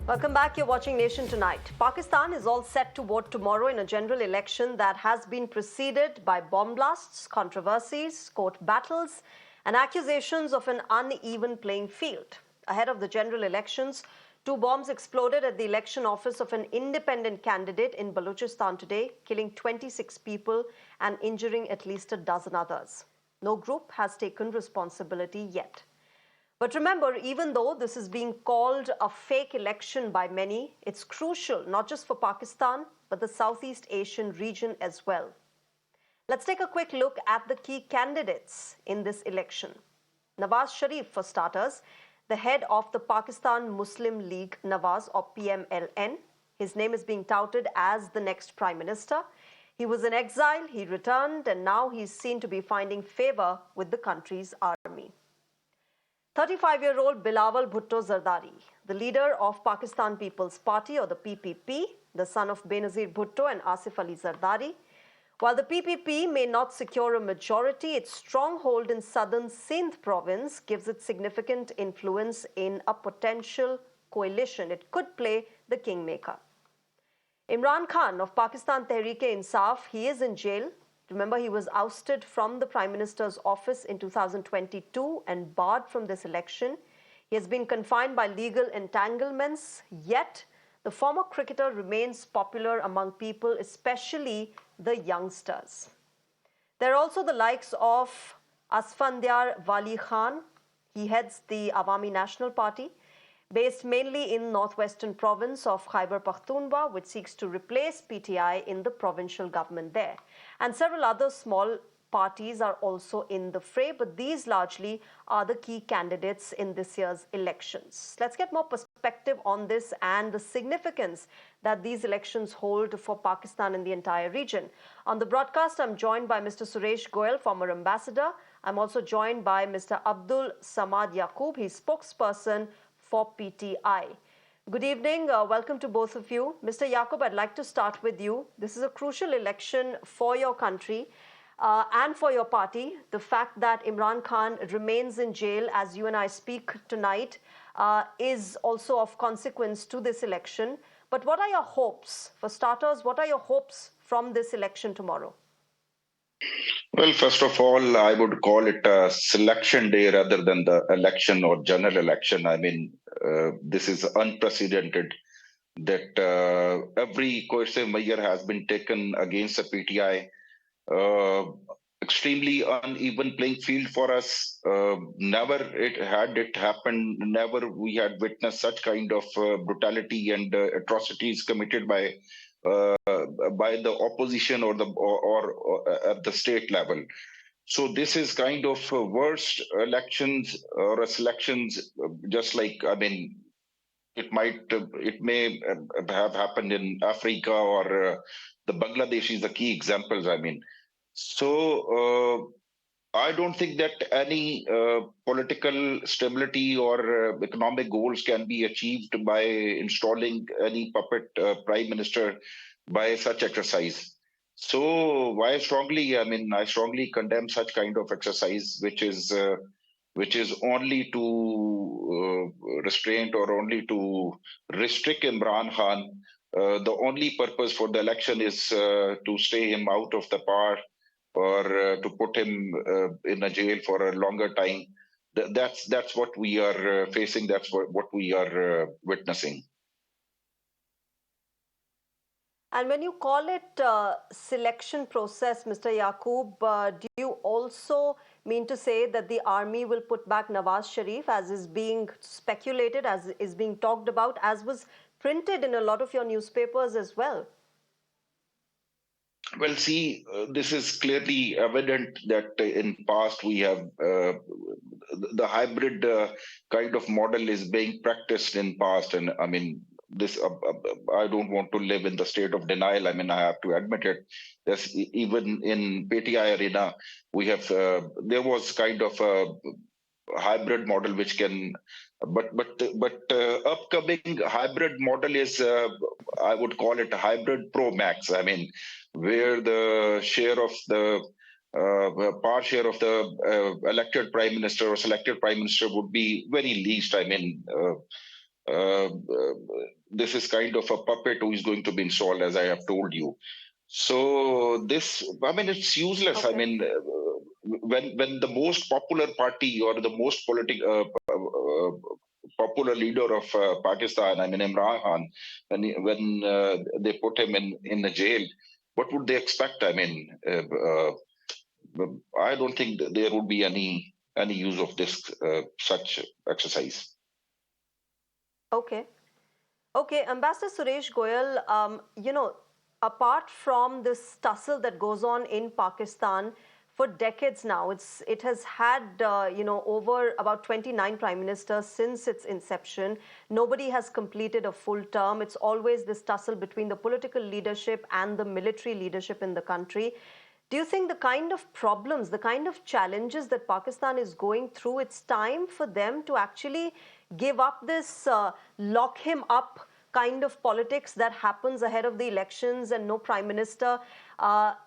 Welcome back. You're watching Nation Tonight. Pakistan is all set to vote tomorrow in a general election that has been preceded by bomb blasts, controversies, court battles, and accusations of an uneven playing field. Ahead of the general elections, 2 bombs exploded at the election office of an independent candidate in Balochistan today, killing 26 people and injuring at least a dozen others. No group has taken responsibility yet. But remember, even though this is being called a fake election by many, it's crucial not just for Pakistan, but the Southeast Asian region as well. Let's take a quick look at the key candidates in this election. Nawaz Sharif, for starters, the head of the Pakistan Muslim League Nawaz, or PMLN. His name is being touted as the next Prime Minister. He was in exile, he returned, and now he's seen to be finding favor with the country's army. 35-year-old Bilawal Bhutto Zardari, the leader of Pakistan People's Party, or the PPP, the son of Benazir Bhutto and Asif Ali Zardari. While the PPP may not secure a majority, its stronghold in southern Sindh province gives it significant influence in a potential coalition. It could play the kingmaker. Imran Khan of Pakistan Tehreek-e-Insaf, he is in jail. Remember, he was ousted from the Prime Minister's office in 2022 and barred from this election. He has been confined by legal entanglements, yet the former cricketer remains popular among people, especially the youngsters. There are also the likes of Asfandyar Wali Khan. He heads the Awami National Party, based mainly in northwestern province of Khyber Pakhtunkhwa, which seeks to replace PTI in the provincial government there. And several other small parties are also in the fray, but these largely are the key candidates in this year's elections. Let's get more perspective on this and the significance that these elections hold for Pakistan and the entire region. On the broadcast, I'm joined by Mr. Suresh Goel, former ambassador. I'm also joined by Mr. Abdul Samad Yaqub, he's spokesperson for PTI. Good evening. Welcome to both of you. Mr. Yaqub, I'd like to start with you. This is a crucial election for your country and for your party. The fact that Imran Khan remains in jail as you and I speak tonight is also of consequence to this election. But what are your hopes? For starters, what are your hopes from this election tomorrow? Well, first of all, I would call it a selection day rather than the election or general election. I mean, this is unprecedented that every coercive measure has been taken against the PTI. Extremely uneven playing field for us. Never it happened. Never we had witnessed such kind of brutality and atrocities committed by the opposition or at the state level. So this is kind of worst elections or selections, just like, I mean, it may have happened in Africa or the Bangladesh is the key examples. I mean, so I don't think that any political stability or economic goals can be achieved by installing any puppet prime minister by such exercise. So I strongly condemn such kind of exercise, which is only to restraint or only to restrict Imran Khan. The only purpose for the election is to stay him out of the power or to put him in a jail for a longer time. That's what we are facing. That's what we are witnessing. And when you call it selection process, Mr. Yaqub, do you also mean to say that the army will put back Nawaz Sharif, as is being speculated, as is being talked about, as was printed in a lot of your newspapers as well? Well, see, this is clearly evident that in past we have the hybrid kind of model is being practiced in past, and I mean this. I don't want to live in the state of denial. I mean, I have to admit it. There's even in PTI arena, we have there was kind of a hybrid model which can, but upcoming hybrid model is I would call it a hybrid pro max. I mean, where the share of the part share of the elected prime minister or selected prime minister would be very least. I mean, uh, this is kind of a puppet who is going to be installed, as I have told you. So this, I mean, it's useless. I Okay. mean, when the most popular party or the most popular leader of Pakistan, I mean Imran Khan, when they put him in the jail, what would they expect? I mean, I don't think that there would be any use of this such exercise. Okay. Okay, Ambassador Suresh Goel, apart from this tussle that goes on in Pakistan for decades now, it has had, over about 29 prime ministers since its inception. Nobody has completed a full term. It's always this tussle between the political leadership and the military leadership in the country. Do you think the kind of problems, the kind of challenges that Pakistan is going through, it's time for them to actually give up this lock him up kind of politics that happens ahead of the elections, and no prime minister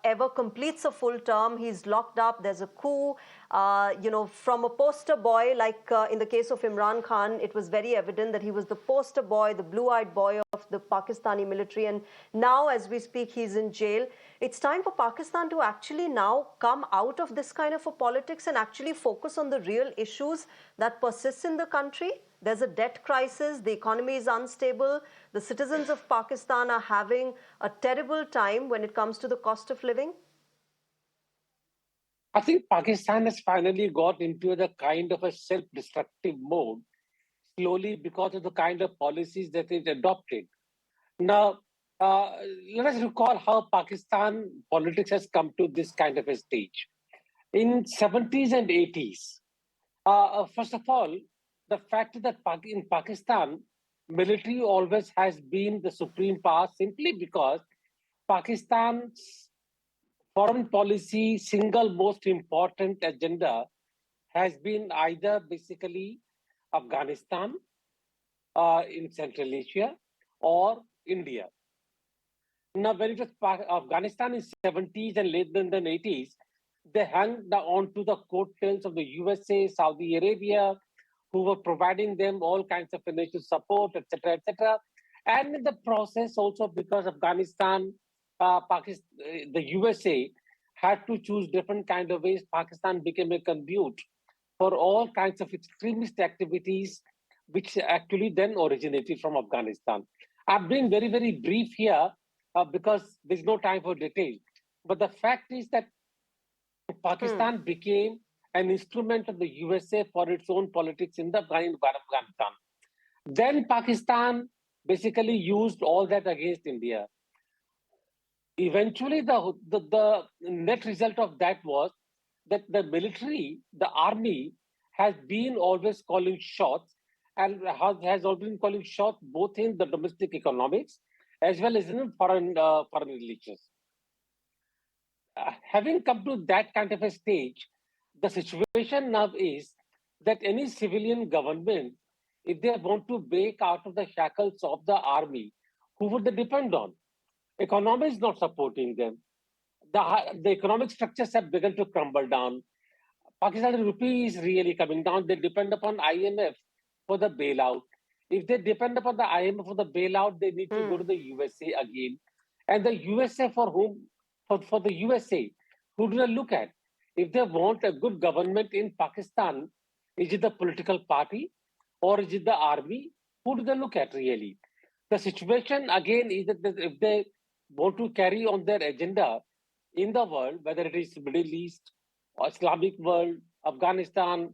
ever completes a full term? He's locked up. There's a coup. From a poster boy, like in the case of Imran Khan, it was very evident that he was the poster boy, the blue-eyed boy of the Pakistani military. And now, as we speak, he's in jail. It's time for Pakistan to actually now come out of this kind of a politics and actually focus on the real issues that persist in the country. There's a debt crisis, the economy is unstable, the citizens of Pakistan are having a terrible time when it comes to the cost of living. I think Pakistan has finally got into the kind of a self-destructive mode slowly because of the kind of policies that it adopted. Now, let us recall how Pakistan politics has come to this kind of a stage. In 70s and 80s, first of all, the fact that in Pakistan, military always has been the supreme power simply because Pakistan's foreign policy single most important agenda has been either basically Afghanistan in Central Asia or India. Now, when it was Afghanistan in 70s and late in the 80s, they hung on to the coattails of the USA, Saudi Arabia, who were providing them all kinds of financial support, etc., etc. And in the process, also because Afghanistan, Pakistan, the USA had to choose different kind of ways, Pakistan became a conduit for all kinds of extremist activities, which actually then originated from Afghanistan. I'm being very, very brief here because there's no time for detail. But the fact is that Pakistan became an instrument of the USA for its own politics in the Afghanistan. Then Pakistan basically used all that against India. Eventually, the net result of that was that the military, the army, has been always calling shots and has always been calling shots both in the domestic economics as well as in foreign relations. Having come to that kind of a stage, the situation now is that any civilian government, if they want to break out of the shackles of the army, who would they depend on? Economy is not supporting them. The economic structures have begun to crumble down. Pakistani rupee is really coming down. They depend upon IMF for the bailout. If they depend upon the IMF for the bailout, they need to go to the USA again. And the USA for the USA, who do they look at? If they want a good government in Pakistan, is it the political party or is it the army? Who do they look at really? The situation again is that if they want to carry on their agenda in the world, whether it is Middle East or Islamic world, Afghanistan,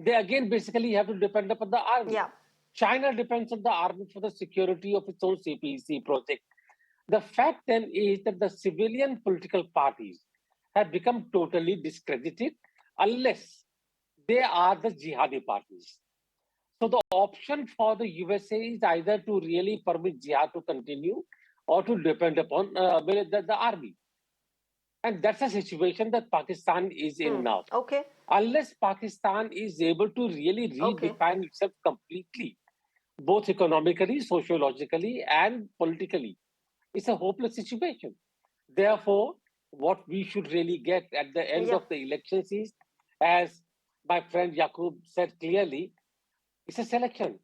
they again basically have to depend upon the army. Yeah. China depends on the army for the security of its own CPEC project. The fact then is that the civilian political parties have become totally discredited unless they are the jihadi parties. So the option for the USA is either to really permit jihad to continue or to depend upon the army. And that's a situation that Pakistan is in now. Okay. Unless Pakistan is able to really redefine itself completely, both economically, sociologically, and politically, it's a hopeless situation. Therefore, what we should really get at the end of the elections is, as my friend Yaqub said clearly, it's a selection.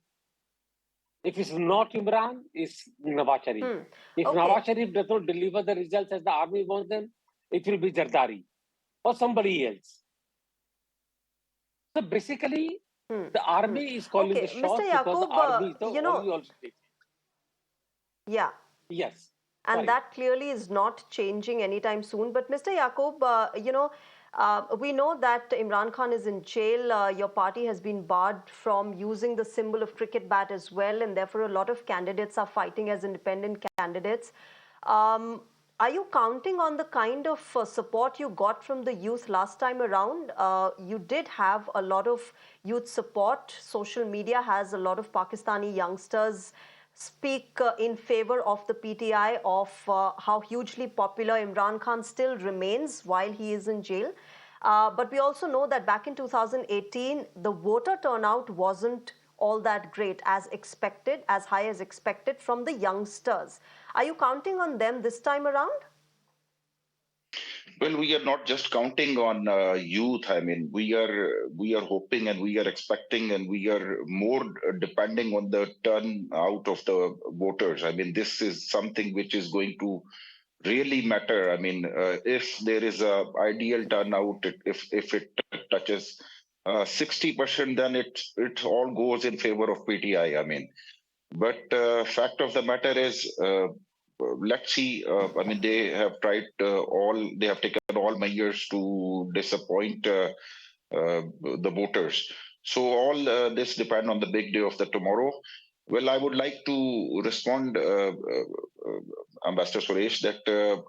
If it's not Imran, it's Nawaz Sharif. If Okay. Nawaz Sharif does not deliver the results as the army wants them, it will be Zardari or somebody else. So basically, the army is calling the Okay, Mr. shots because the Yaqub, army is the only alternative. yeah. Yes. And Sorry. that clearly is not changing anytime soon. But Mr. Yaqub, we know that Imran Khan is in jail. Your party has been barred from using the symbol of cricket bat as well, and therefore a lot of candidates are fighting as independent candidates. Um, are you counting on the kind of support you got from the youth last time around? You did have a lot of youth support. Social media has a lot of Pakistani youngsters speak in favor of the PTI, of how hugely popular Imran Khan still remains while he is in jail. But we also know that back in 2018, the voter turnout wasn't all that great as expected, as high as expected from the youngsters. Are you counting on them this time around? Well, we are not just counting on youth. I mean, we are hoping and we are expecting and we are more depending on the turnout of the voters. I mean, this is something which is going to really matter. I mean, if there is a ideal turnout, if it touches 60%, then it all goes in favor of PTI. I mean, but fact of the matter is, let's see. I mean, they have tried all. They have taken all measures to disappoint the voters. So all this depend on the big day of the tomorrow. Well, I would like to respond, Ambassador Suresh, that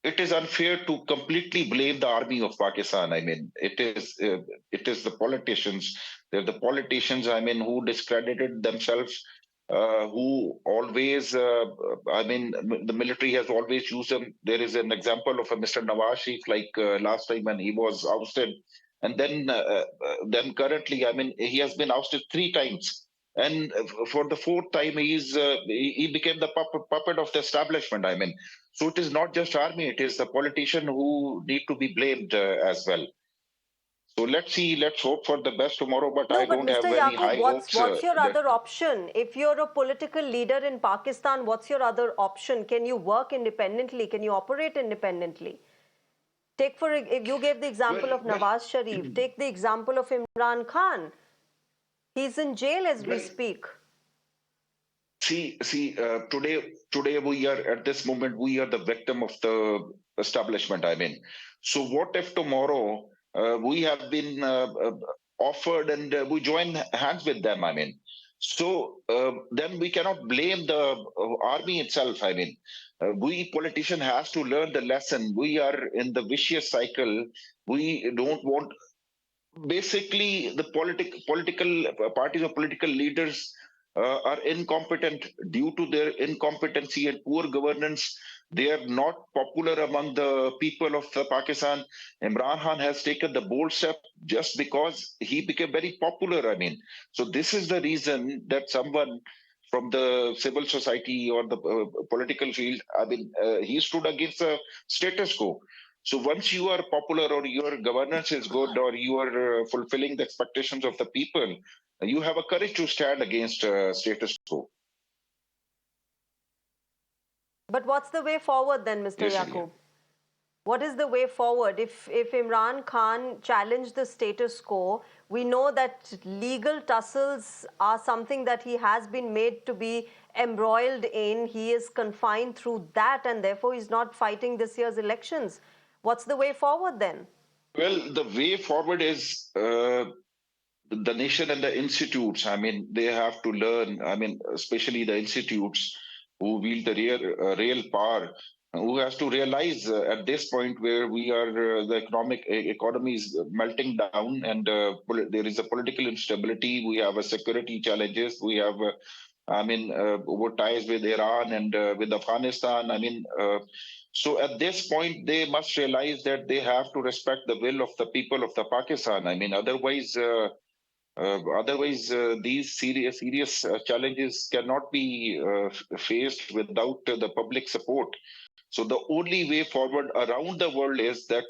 it is unfair to completely blame the army of Pakistan. I mean, it is the politicians. They're the politicians. I mean, who discredited themselves, who always. I mean, the military has always used them. There is an example of a Mr. Nawaz Sharif, like last time when he was ousted, and then currently, I mean, he has been ousted three times. And for the fourth time, he became the puppet of the establishment. I mean, so it is not just army; it is the politician who need to be blamed as well. So let's see. Let's hope for the best tomorrow. But No, I but don't Mr. have any Yaqub, high hopes what's your that. other option? If you're a political leader in Pakistan, what's your other option? Can you work independently? Can you operate independently? Take for if you gave the example Well, of well, Nawaz Sharif, take the example of Imran Khan. He's in jail as we well. speak. Today we are at this moment we are the victim of the establishment. I mean, so what if tomorrow we have been offered and we join hands with them? I mean, so then we cannot blame the army itself. I mean, we politician has to learn the lesson. We are in the vicious cycle. We don't want basically the political parties or political leaders are incompetent. Due to their incompetency and poor governance, they are not popular among the people of Pakistan. Imran Khan has taken the bold step just because he became very popular. I mean, so this is the reason that someone from the civil society or the political field, I mean, he stood against the status quo. So once you are popular or your governance is good or you are fulfilling the expectations of the people, you have a courage to stand against status quo. But what's the way forward then, Mr. Yes, India. Yaqub? What is the way forward? If Imran Khan challenged the status quo, we know that legal tussles are something that he has been made to be embroiled in. He is confined through that, and therefore he's not fighting this year's elections. What's the way forward then? Well, the way forward is the nation and the institutes. I mean, they have to learn. I mean, especially the institutes who wield the real power, who has to realize at this point where we are, the economy is melting down, and there is a political instability. We have a security challenges. We have. I mean, over ties with Iran and with Afghanistan. I mean, so at this point, they must realize that they have to respect the will of the people of the Pakistan. I mean, otherwise, these serious challenges cannot be faced without the public support. So the only way forward around the world is that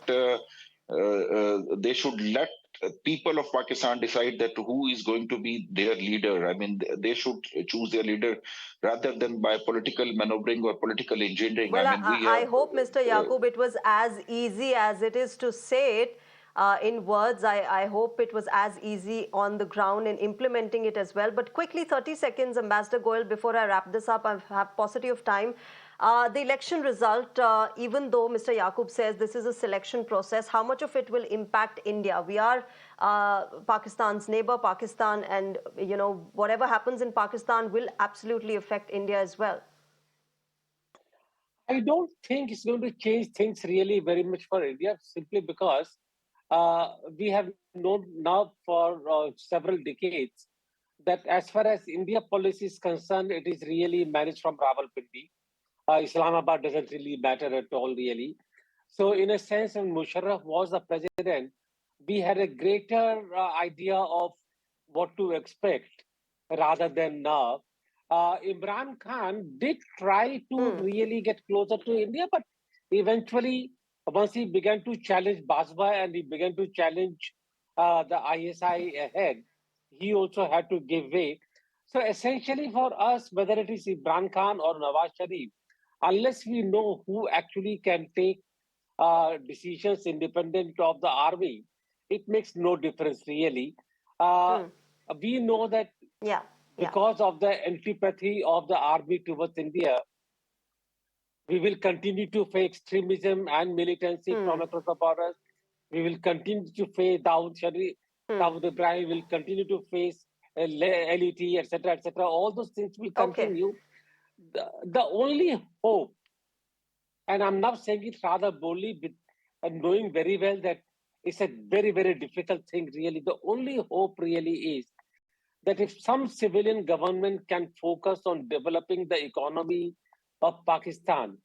they should let people of Pakistan decide that who is going to be their leader. I mean, they should choose their leader rather than by political maneuvering or political engineering. I Well, mean, we I have. hope, Mr. Yaqub, it was as easy as it is to say it in words. I hope it was as easy on the ground in implementing it as well. But quickly, 30 seconds, Ambassador Goel, before I wrap this up, I have paucity of time. The election result, even though Mr. Yaqub says this is a selection process, how much of it will impact India? We are Pakistan's neighbor, Pakistan, and whatever happens in Pakistan will absolutely affect India as well. I don't think it's going to change things really very much for India, simply because we have known now for several decades that as far as India policy is concerned, it is really managed from Rawalpindi. Islamabad doesn't really matter at all, really. So, in a sense, when Musharraf was the president, we had a greater idea of what to expect rather than now. Imran Khan did try to really get closer to India, but eventually, once he began to challenge Bajpai and he began to challenge the ISI ahead, he also had to give way. So essentially for us, whether it is Imran Khan or Nawaz Sharif, unless we know who actually can take decisions independent of the army, it makes no difference really. We know that Yeah. because of the antipathy of the army towards India, we will continue to face extremism and militancy from across the borders. We will continue to face Dawood Ibrahim will continue to face LET, etc., etc. All those things will Okay. continue. The only hope, and I'm not saying it rather boldly, and knowing very well that it's a very, very difficult thing, really. The only hope really is that if some civilian government can focus on developing the economy of Pakistan,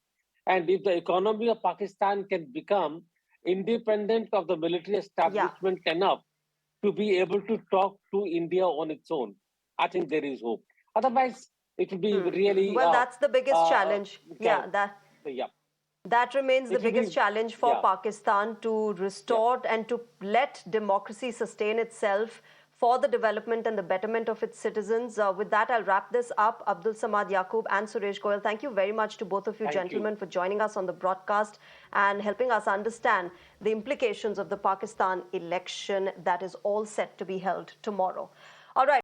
and if the economy of Pakistan can become independent of the military establishment enough to be able to talk to India on its own, I think there is hope. Otherwise, it will be really Well, that's the biggest challenge. yeah. That remains the It will biggest be challenge for Pakistan, to restore and to let democracy sustain itself for the development and the betterment of its citizens. With that, I'll wrap this up. Abdul Samad Yaqub and Suresh Goel, thank you very much to both of you gentlemen for joining us on the broadcast and helping us understand the implications of the Pakistan election that is all set to be held tomorrow. All right.